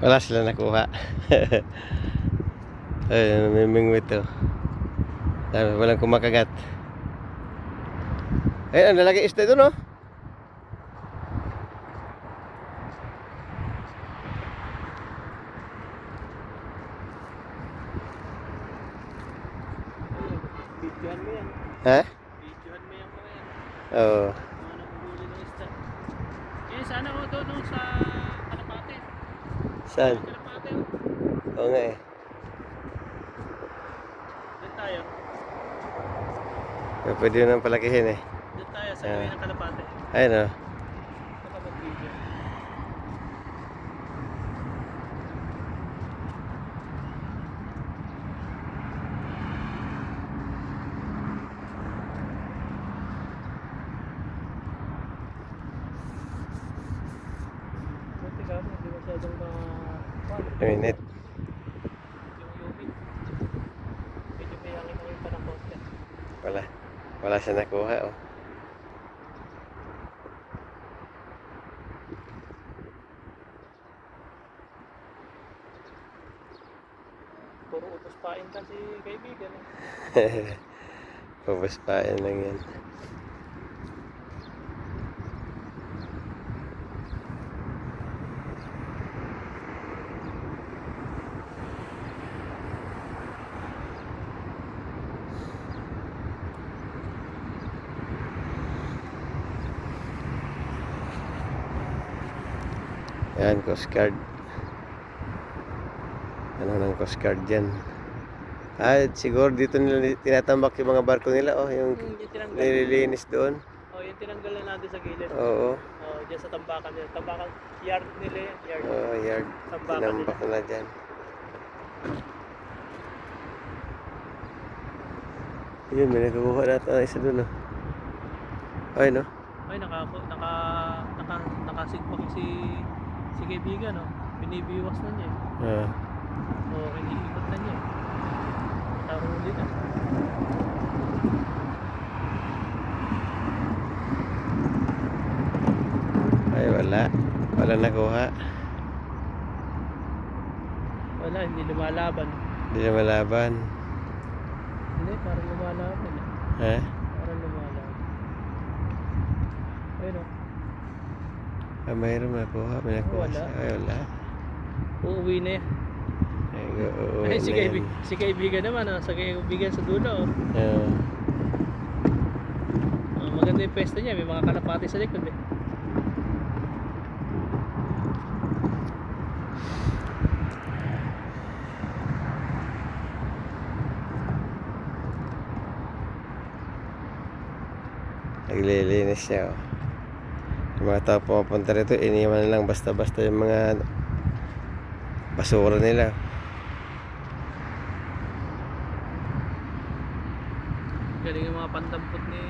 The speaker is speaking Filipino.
Wala sila nakuha. Ay, namimingwit to. Dami, walang kumakagat. Ay, ang lalaki isda doon, oh. Videohan mo yan. Ha? Videohan mo yan mga yan. Oo. Mga nanguhuli ng isda. Eh, sana ko doon nung sa Kalapate. Saan? Kalapate, oh. Oo nga eh. Doon tayo. Pwede yun ang palakihin eh. Doon tayo sa gawin ng Kalapate. Ayun oh. Baka mag-video. Buti ka mo, hindi masyadong Minute. yung humid. Medyo may hangin pa ng konti. Wala. Wala siya nakuha oh. Puro utos pain kasi kaibigan eh. Pupuspain lang yan. Yan, Coast Guard. Ano ng Coast Guard dyan? Ah, siguro dito nila tinatambak yung mga barko nila oh, yung Yung tinanggal. nililinis doon. Oh, yung tinanggal na natin sa gilid. Oo. Oh, diyan sa tambakan nila. Tambakan, yard nila yan. Yard. Oh, yard. Tambakan Tinambak nila. nila dyan. Yun, may nakakuha na ito. Isa doon oh. Ay no? Ay, nakasigpak si kaibigan, no? Binibiwas na niya. Ah. O, iniikot na niya. Nakahuli na. Ay wala. Wala nakuha. Wala, hindi lumalaban. Hindi na malaban. Hindi, parang lumalaban. Ha? Parang lumalaban. Ayun, no? Ah, mayroon nakuha. May nakuha Wala. siya. Ay wala. Uuwi na yan. Ay, uuwi Ay, na yan. si kaibigan naman, sa kaibigan sa dulo. Ah. Maganda yung pwesto niya, may mga kalapati sa likod eh. Naglilinis siya oh. Yung mga tao pumapunta rito, iniwan lang basta-basta yung mga basura nila. Galing yung mga pandampot ni